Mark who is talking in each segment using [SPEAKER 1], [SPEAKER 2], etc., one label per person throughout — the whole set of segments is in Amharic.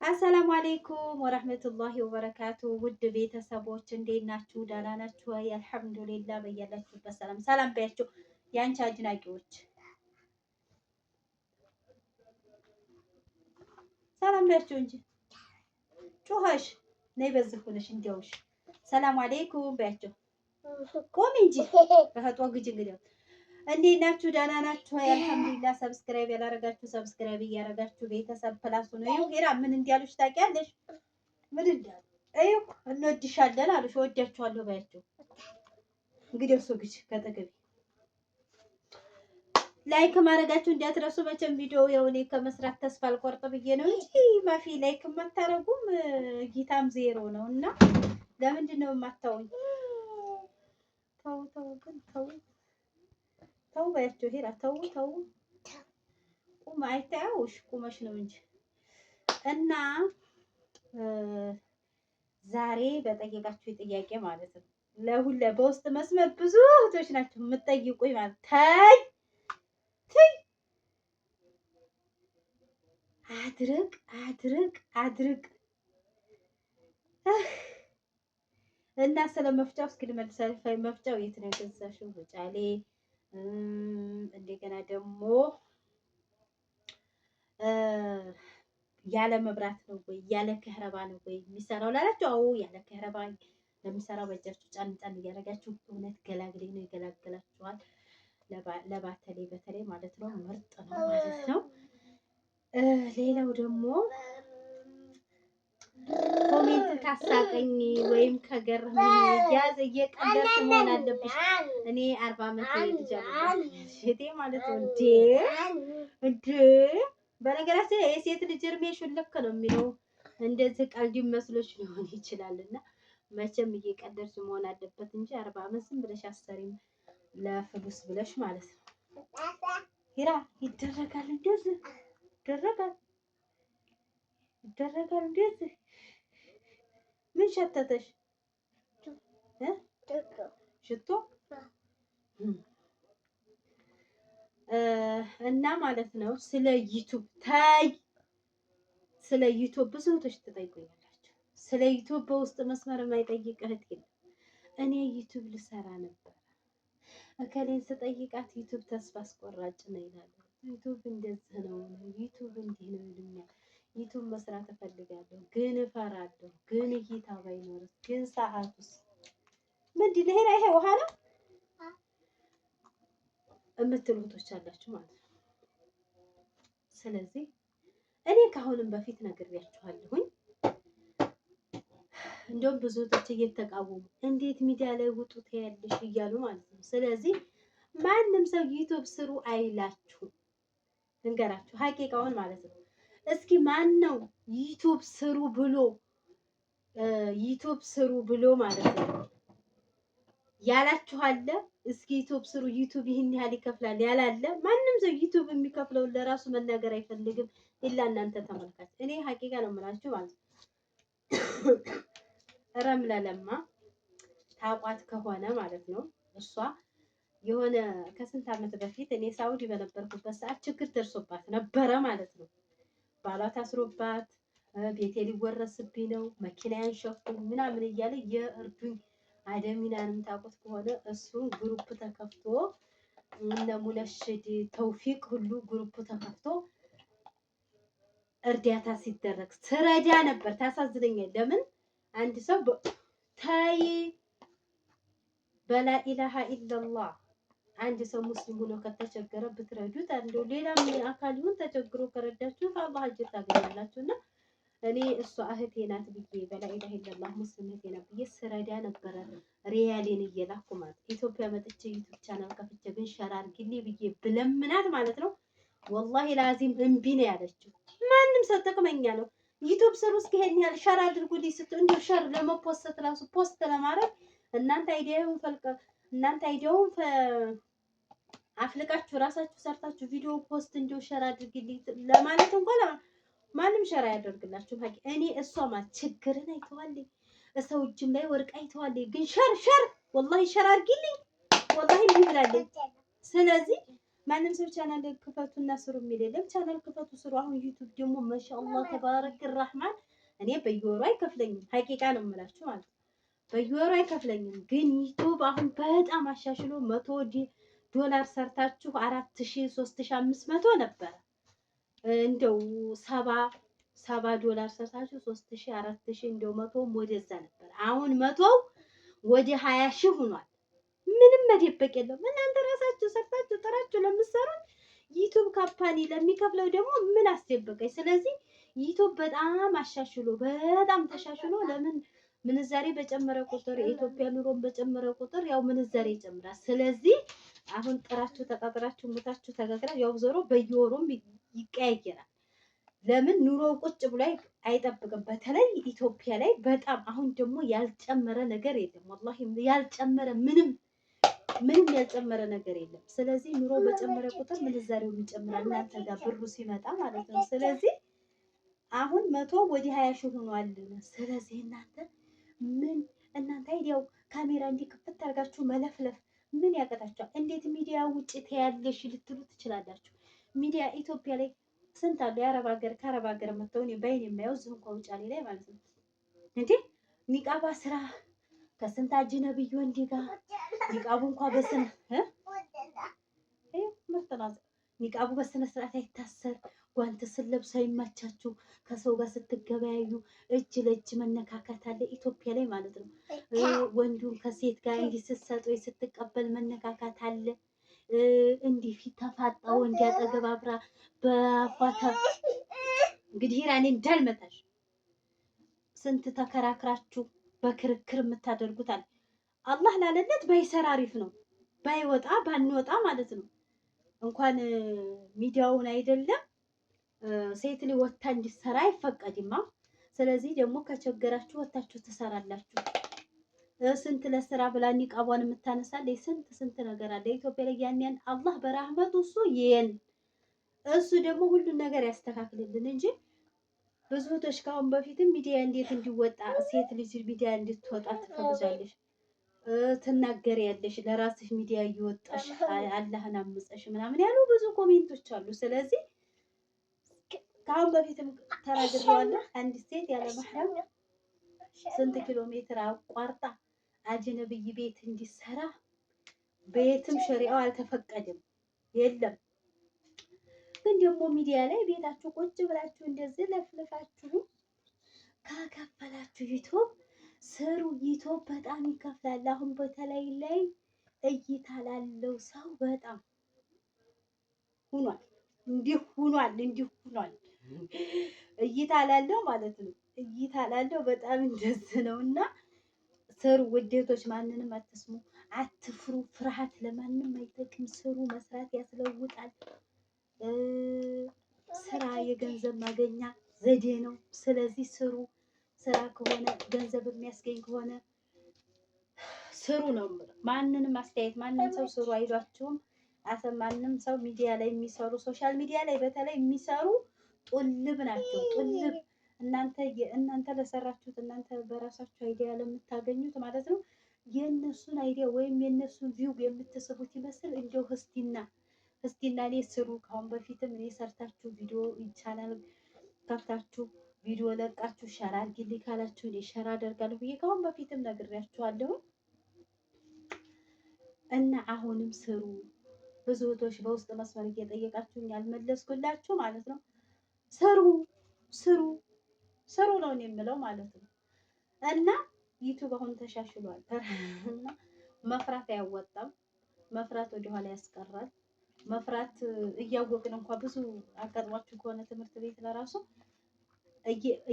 [SPEAKER 1] አሰላሙ አሌይኩም ወረህመቱላሂ ወበረካቱ። ውድ ቤተሰቦች እንዴት ናችሁ? ደህና ናችሁ ወይ? አልሐምዱሊላህ። በያላችሁበት ሰላም ሰላም በያችሁ። የአንቺ አድናቂዎች ሰላም በያችሁ እንጂ ጩኸሽ ነይ በዚህ ሆነሽ እንዲያውሽ ሰላም አሌይኩም በያቸው። ቆሚ እንጂ በህጦ ግጅ እንግዲያው እንዴት ናችሁ? ደህና ናችሁ? አልሐምዱሊላህ። ሰብስክራይብ ያላረጋችሁ ሰብስክራይብ እያረጋችሁ ቤተሰብ ፕላስ ነው። ይኸው ሄራ ምን እንዲያሉሽ ታውቂያለሽ? ምን እንዳሉ እዩ እንወድሻለን አሉሽ። ወዳችኋለሁ ባያቸው። እንግዲህ እሱ ግጅ ከጠገቤ ላይክ ማድረጋችሁ እንዳትረሱ። መቼም ቪዲዮ ያው እኔ ከመስራት ተስፋ አልቆርጥ ብዬ ነው እንጂ ማፊ ላይክ የማታረጉም ጊታም ዜሮ ነው እና ለምንድን ነው የማታውኝ? ተው ተው ግን ተው ተው ባያቸው። ሄራ ተው ተው ቁም አይታዩሽ ቁመሽ ነው እንጂ እና ዛሬ በጠየቃችሁ ጥያቄ ማለት ነው ለሁሉ በውስጥ መስመር ብዙ እህቶች ናቸው የምትጠይቁኝ ማለት ታይ አድርቅ እና ስለ መፍጫው እስኪ ልመልሳለሁ። መፍጫው የት ነው የገዛሽው? ውጫሌ። እንደገና ደግሞ ያለ መብራት ነው ወይ ያለ ከህረባ ነው ወይ የሚሰራው ላላችሁ፣ አዎ ያለ ከህረባ ለሚሰራው በእጃችሁ ጫን ጫን እያደረጋችሁ እውነት ገላግሌ ነው ይገላግላችኋል። ለባተሌ በተለይ ማለት ነው ምርጥ ነው ማለት ነው። ሌላው ደግሞ ኮሜንት ካሳቀኝ ወይም ከገረመኝ ያዝ እየቀለድሽ መሆን አለብሽ። እኔ 40 ዓመት ልጅ እህቴ ማለት ነው እንዴ በነገራችን ላይ የሴት ልጅ እድሜሽን ልክ ነው የሚለው እንደዚህ ቀልድ መስሎሽ ሊሆን ይችላልና መቼም እየቀለድሽ መሆን አለበት እንጂ 40 ዓመት ዝም ብለሽ አሰሪም ለፍሉስ ብለሽ ማለት ነው። ሂራ ይደረጋል እንደዚህ ይደረጋል እንደዚህ። ምን ሸተተሽ? ሽቶ እና ማለት ነው። ስለ ዩቲዩብ ስለ ዩቲዩብ ብዙ እህቶች ትጠይቁኛላችሁ። ስለ ዩቲዩብ በውስጥ መስመር የማይጠይቅ እህት የለም። እኔ ዩቲዩብ ልሰራ ነበር እከሌን ስጠይቃት ዩቲዩብ ተስፋ አስቆራጭ ነው ይላሉ። ዩቲዩብ እንደዚህ ነው፣ ዩቲዩብ እንዲህ ነው ይሉኛል። ዩቲዩብ መስራት እፈልጋለሁ ግን እፈራለሁ፣ ግን እይታ ባይኖርስ፣ ግን ሰዓቱስ ምንድን ነው? ይሄ ውሃ ነው የምትሉ እህቶች አላችሁ ማለት ነው። ስለዚህ እኔ ከአሁንም በፊት ነግሬያችኋለሁኝ። እንደውም ብዙ እህቶች እየተቃወሙ እንዴት ሚዲያ ላይ ውጡ ትያለሽ እያሉ ማለት ነው። ስለዚህ ማንም ሰው ዩቲዩብ ስሩ አይላችሁም። እንገራችሁ ሀቂቃውን ማለት ነው። እስኪ ማን ነው ዩቲዩብ ስሩ ብሎ ማለት ነው ያላችኋለ? እስኪ ዩቲዩብ ስሩ፣ ዩቲዩብ ይህን ያህል ይከፍላል ያላለ? ማንም ሰው ዩቲዩብ የሚከፍለው ለራሱ መናገር አይፈልግም ኢላ እናንተ ተመልካች። እኔ ሀቂቃ ነው የምላችሁ ማለት ነው። ረምለለማ ታቋት ከሆነ ማለት ነው እሷ የሆነ ከስንት ዓመት በፊት እኔ ሳውዲ በነበርኩበት ሰዓት ችግር ደርሶባት ነበረ ማለት ነው። ባሏ ታስሮባት ቤቴ ሊወረስብኝ ነው መኪናዬን ሸፍቱኝ ምናምን እያለ የእርዱኝ አደሚናንም ታውቁት ከሆነ እሱን ግሩፕ ተከፍቶ እነ ሙነሽድ ተውፊቅ ሁሉ ግሩፕ ተከፍቶ እርዳታ ሲደረግ ትረዳ ነበር። ታሳዝነኛል። ለምን አንድ ሰው ታይ በላ ኢላሃ ኢላላህ አንድ ሰው ሙስሊም ሆኖ ከተቸገረ ብትረዱት እንደው ሌላም አካል ይሁን ተቸግሮ ከረዳችሁ አላህ አጅር ታገኛላችሁና እኔ እሷ እህቴ ናት ብዬ በላ ኢላሃ ኢላላህ ሙስሊም እህቴ ናት ብዬ ስረዳ ነበረ። ሪያሌን እየላኩ ማለት ኢትዮጵያ መጥቼ ዩቲዩብ ቻናል ከፍቼ ግን ሸር አድርጊልኝ ብዬ ብለምናት ማለት ነው ወላሂ ላዚም እምቢ ነው ያለችው። ማንም ሰው ጥቅመኛ ነው። ዩቲዩብ ስሩ እስኪ ይሄን ያህል ሸር አድርጉልኝ ስትሉ እንደው ሸር ለመፖስት ራሱ ፖስት ለማድረግ እናንተ አይዲያውን አፍልቃችሁ ራሳችሁ ሰርታችሁ ቪዲዮ ፖስት እንደው ሸር አድርግልኝ ለማለት እንኳን ማንም ሸር አያደርግላችሁ። እኔ እሷ ማለት ችግርን አይተዋለኝ ሰው እጅም ላይ ወርቅ አይተዋለኝ፣ ግን ሸር ወላሂ ሸር አድርጊልኝ ወላሂ እንዲህ ብላለኝ። ስለዚህ ማንም ሰው ቻናል ክፈቱና ስሩ የሚል የለም። ቻናል ክፈቱ ስሩ። አሁን ዩቲዩብ ደግሞ ማሻአላህ ተባረክ ረህማን እኔ በየወሩ አይከፍለኝም። ሀቂቃ ነው የምላችሁ ማለት ነው። በየወሩ አይከፍለኝም። ግን ዩቲዩብ አሁን በጣም አሻሽሎ $100 ሰርታችሁ 4000 3500 ነበረ። እንደው $70 ሰርታችሁ 3000 4000 እንደው 100 ወደዛ ነበር። አሁን 100 ወደ 20,000 ሆኗል። ምንም መደበቅ የለውም። እናንተ ራሳችሁ ሰርታችሁ ጥራችሁ ለምትሰሩት ዩቲዩብ ካምፓኒ ለሚከፍለው ደግሞ ምን አስደበቀኝ? ስለዚህ ዩቲዩብ በጣም አሻሽሎ በጣም ተሻሽሎ ለምን ምንዛሬ በጨመረ ቁጥር የኢትዮጵያ ኑሮን በጨመረ ቁጥር ያው ምንዛሬ ይጨምራል። ስለዚህ አሁን ጥራችሁ ተቃጥራችሁ ሙታችሁ ተጋግራ ያው ዞሮ በየወሩም ይቀያየራል። ለምን ኑሮው ቁጭ ብሎ አይጠብቅም። በተለይ ኢትዮጵያ ላይ በጣም አሁን ደግሞ ያልጨመረ ነገር የለም። ወላሂ ያልጨመረ ምንም ያልጨመረ ነገር የለም። ስለዚህ ኑሮ በጨመረ ቁጥር ምንዛሬው ይጨምራል እናንተ ጋር ብሩ ሲመጣ ማለት ነው። ስለዚህ አሁን 100 ወደ 20,000 ሆኗል። ስለዚህ እናንተ አይዲያው ካሜራ እንዲህ ክፍት አድርጋችሁ መለፍለፍ ምን ያቀጣችኋል? እንዴት ሚዲያ ውጭ ተያለሽ ልትሉ ትችላላችሁ። ሚዲያ ኢትዮጵያ ላይ ስንት አለ? የአረብ ሀገር ከአረብ ሀገር መጥተው እኔ በይን የማየው እዚሁ እንኳን ውጫሌ ላይ ማለት ነው እንዴ ኒቃባ ስራ ከስንት አጅነብይ ወንድ ጋር ኒቃቡ እንኳን ኒቃቡ በስነ ስርዓት አይታሰር፣ ጓንት ስለብሱ አይማቻችሁ፣ ከሰው ጋር ስትገበያዩ እጅ ለእጅ መነካከት አለ ኢትዮጵያ ላይ ማለት ነው። ወንዱን ከሴት ጋር እንዲህ ስትሰጥ ወይ ስትቀበል መነካካት አለ። እንዲህ ፊት ተፋጣ ወንድ ያጠገብ አብራ በፏታ እንግዲህ ራኔ እንዳልመታሽ ስንት ተከራክራችሁ በክርክር የምታደርጉት አለ። አላህ ላለለት ባይሰራ አሪፍ ነው፣ ባይወጣ ባንወጣ ማለት ነው። እንኳን ሚዲያውን አይደለም ሴት ላይ ወጣ እንዲሰራ አይፈቀድማ። ስለዚህ ደግሞ ከቸገራችሁ ወጣችሁ ትሰራላችሁ። ስንት ለስራ ብላ ኒቃቧን የምታነሳለች ስንት ነገር አለ ኢትዮጵያ ላይ። ያን አላህ በረህመቱ እሱ ደግሞ ሁሉን ነገር ያስተካክልልን እንጂ ብዙ ተሽካውን በፊትም ሚዲያ እንዴት እንዲወጣ ሴት ልጅ ሚዲያ እንድትወጣ ትፈልጋለሽ፣ ትናገሪያለሽ፣ ለራስሽ ሚዲያ እየወጣሽ አላህን አምፀሽ ምናምን ያሉ ብዙ ኮሜንቶች አሉ። ስለዚህ ካሁን በፊትም ተናግሬዋለሁ። አንድ ሴት ያለ መህረም ስንት ኪሎ ሜትር አቋርጣ አጅነብይ ቤት እንዲሰራ ቤትም ሸሪዓው አልተፈቀደም የለም። ግን ደግሞ ሚዲያ ላይ ቤታችሁ ቁጭ ብላችሁ እንደዚህ ለፍልፋችሁ ካከፈላችሁ ዩቲዩብ ስሩ። ዩቲዩብ በጣም ይከፍላል። አሁን በተለይ ላይ እይታ ላለው ሰው በጣም ሆኗል። እንዲህ ሆኗል። እይታ ላለው ማለት ነው። እይታ ላለው በጣም እንደዚህ ነውና ስሩ ውዴቶች። ማንንም አትስሙ፣ አትፍሩ። ፍርሃት ለማንም አይጠቅም። ስሩ። መስራት ያስለውጣል። ስራ የገንዘብ ማገኛ ዘዴ ነው። ስለዚህ ስሩ። ስራ ከሆነ ገንዘብ የሚያስገኝ ከሆነ ስሩ ነው የምለው። ማንንም አስተያየት ማንም ሰው ስሩ አይሏችሁም። ማንም ሰው ሚዲያ ላይ የሚሰሩ ሶሻል ሚዲያ ላይ በተለይ የሚሰሩ ጡልብ ናቸው። ጡልብ እናንተ ለሰራችሁት እናንተ በራሳችሁ አይዲያ ለምታገኙት ማለት ነው የእነሱን አይዲያ ወይም የእነሱን ቪው የምትስቡት ይመስል እንደው እስቲና እኔ ስሩ። ካሁን በፊትም እኔ ሰርታችሁ ቪዲዮ ቻናል ከፍታችሁ ቪዲዮ ለቃችሁ ሸራ አድርጊልኝ ካላችሁ እኔ ሸራ አደርጋለሁ ብዬ ካሁን በፊትም ነግሬያችኋለሁ። እና አሁንም ስሩ። ብዙ እህቶች በውስጥ መስመር እየጠየቃችሁኝ ያልመለስኩላችሁ ማለት ነው። ስሩ ነው የምለው ማለት ነው። እና ዩቲዩብ አሁን ተሻሽሏል። እና መፍራት አያወጣም። መፍራት ወደኋላ ያስቀራል። መፍራት እያወቅን እንኳን ብዙ አጋጥሟችሁ ከሆነ ትምህርት ቤት ለራሱ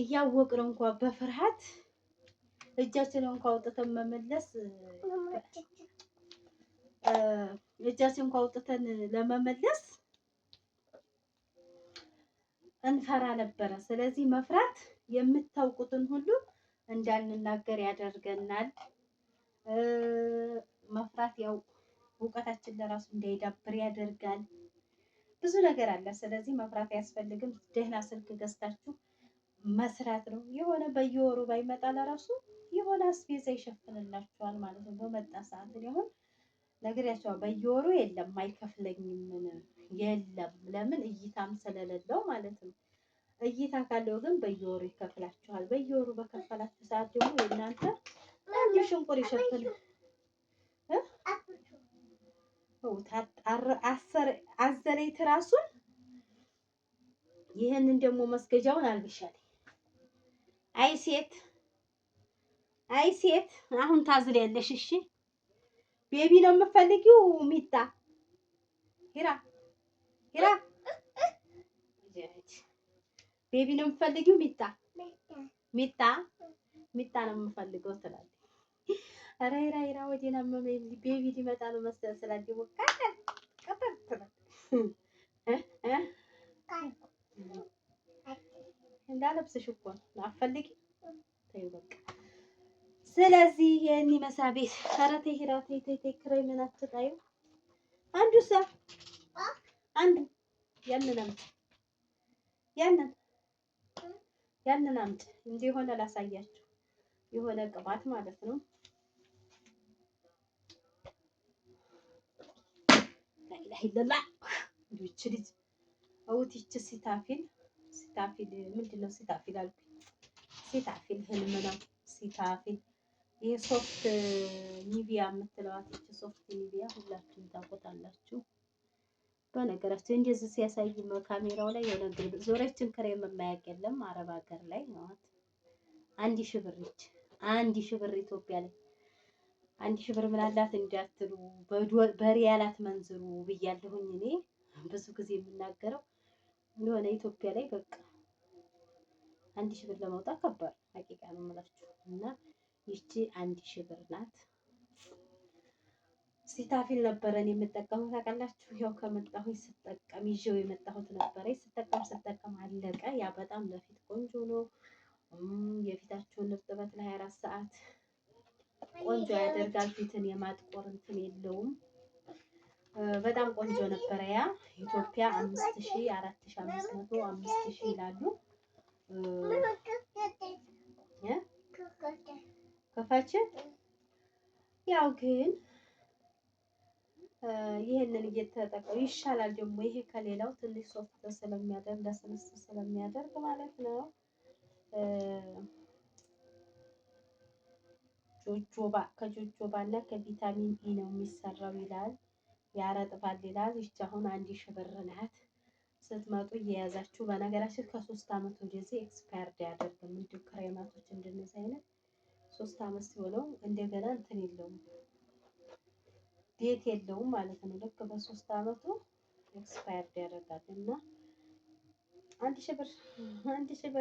[SPEAKER 1] እያወቅን እንኳን በፍርሃት እጃችንን እንኳን አውጥተን መመለስ እጃችንን እንኳን አውጥተን ለመመለስ እንፈራ ነበረ። ስለዚህ መፍራት የምታውቁትን ሁሉ እንዳንናገር ያደርገናል። መፍራት ያው እውቀታችን ለራሱ እንዳይዳብር ያደርጋል። ብዙ ነገር አለ። ስለዚህ መፍራት አያስፈልግም። ደህና ስልክ ገዝታችሁ መስራት ነው። የሆነ በየወሩ ባይመጣ ለራሱ የሆነ አስቤዛ ይሸፍንላችኋል ማለት ነው። በመጣ ሰዓት አሁን ነግሬያቸዋለሁ። በየወሩ የለም አይከፍለኝም የለም። ለምን እይታም ስለሌለው ማለት ነው። እይታ ካለው ግን በየወሩ ይከፍላችኋል። በየወሩ በከፈላችሁ ሰዓት ደግሞ የእናንተ አንድ ሽንቁር ይሸፍን አዘለይ ትራሱን ይህንን ደግሞ መስገጃውን አልብሻለሁ። አይ ሴት አሁን ታዝሪያለሽ። እሺ ቤቢ ነው የምትፈልጊው? ሚጣ ሂራ ቤቢ ነው የምትፈልጊው? ሚጣ ነው የምፈልገው ትላለች። ኧረ ሂራ ወዲና መመኝ ቤቢ ሊመጣ ነው መሰል ስላልኩ ቀጠር ትላለች። እንዳለብስሽ እኮ ነው አትፈልጊም? ተይው በቃ። ስለዚህ የእኔ መሳቤ ኧረ ተይ ሂራ ተይ ክሬም ምን አትጣዩ። አንዱ ያንን አምጪ እንደ የሆነ ላሳያችሁ የሆነ ቅባት ማለት ነው። ላኢላሀ ኢለላህ ይቺ ልጅ አውት ይቺ ሲታፊል ምንድን ነው? ሲታፊል አልኩኝ። ሲታፊል ህልም ነው። ሲታፊል ይሄ ሶፍት ኒቪያ የምትለዋት ይቺ ሶፍት ኒቪያ ሁላችሁም ታውቁታላችሁ። በነገራችን እንደዚህ ሲያሳይ ካሜራው ላይ የሆነ ግልብ ዞረችን ክሬም የማያውቅ የለም። አረብ ሀገር ላይ ነው 1000 ብር ይች 1000 ብር ኢትዮጵያ ላይ 1000 ብር ምን አላት እንዳትሉ በሪያላት መንዝሩ ብያለሁኝ። እኔ ብዙ ጊዜ የምናገረው የሆነ ኢትዮጵያ ላይ በቃ 1000 ብር ለማውጣት ከባድ ሀቂቃ ነው የምላችሁ። እና ይቺ 1000 ብር ናት። ሲታፊል ነበረ እኔ የምጠቀመው ታውቃላችሁ። ያው ከመጣሁኝ ስጠቀም ይዤው የመጣሁት ነበረ። ስጠቀም አለቀ። ያ በጣም ለፊት ቆንጆ ነው። የፊታችሁን እርጥበት ለ24 ሰዓት ቆንጆ ያደርጋል። ፊትን የማጥቆር እንትን የለውም። በጣም ቆንጆ ነበረ። ያ ኢትዮጵያ 5000፣ 4500፣ 5000 ይላሉ። ከፋች ያው ግን ይሄንን እየተጠቀሙ ይሻላል። ደግሞ ይሄ ከሌላው ትንሽ ሶፍት ስለሚያደርግ ለስልስ ስለሚያደርግ ማለት ነው። ከጆጆባ እና ከቪታሚን ኢ ነው የሚሰራው ይላል። ያረጥባል ይላል። ይቺ አሁን 1000 ብር ናት። ስትመጡ እየያዛችሁ በነገራችን ከ3 አመት ወደዚህ ኤክስፓየርድ ያደርግም እንዲሁ ክሬማቶች እንደነዚህ አይነት 3 አመት ሲሆነው እንደገና እንትን የለውም ዴት የለውም ማለት ነው። ልክ በ3 አመቱ ኤክስፓየርድ ያደርጋል እና 1000 ብር 1000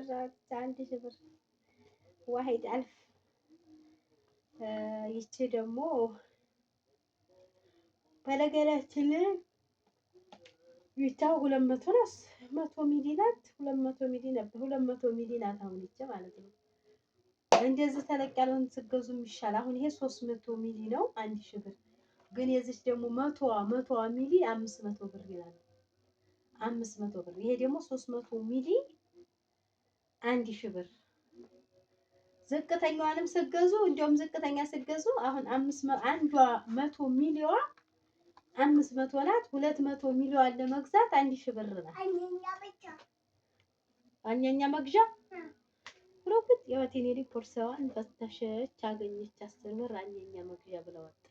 [SPEAKER 1] ብር ዋሂድ አልፍ። ይቺ ደግሞ በነገራችን ላይ ይታው 200 ነው። 100 ሚሊ ናት። 200 ሚሊ ነበር 200 ሚሊ ናት አሁን ይቺ ማለት ነው። እንደዚህ ተለቅ ያለውን ስገዙ የሚሻል አሁን ይሄ 300 ሚሊ ነው 1000 ብር ግን የዚች ደግሞ 100 ሚሊ 500 ብር ይላል። 500 ብር። ይሄ ደግሞ 300 ሚሊ 1000 ብር። ዝቅተኛዋንም ስገዙ እንደውም ዝቅተኛ ስገዙ አሁን አንዷ 100 ሚሊዋ 500 ናት። 200 ሚሊዋን ለመግዛት 1000 ብር ናት። አኛኛ መግዣ ሮክት የወቴኔ ሪፖርሰዋን ፈተሸች አገኘች 10 ብር አኛኛ መግዣ ብላ ወጣ።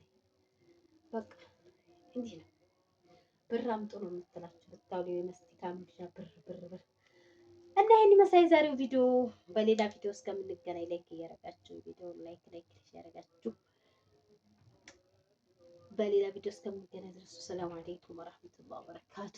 [SPEAKER 1] በቃ እንዲህ ነው። ብር አምጡ ነው የምትላችሁ ብታውሉ የመስቲካ መግዣ ብር እና ይሄን መሳይ ዛሬው ቪዲዮ። በሌላ ቪዲዮ እስከምንገናኝ ላይክ እያደረጋችሁ ቪዲዮ ላይክ እያደረጋችሁ በሌላ ቪዲዮ እስከምንገናኝ ድረስ ሰላም አለይኩም ወራህመቱላሂ ወበረካቱ።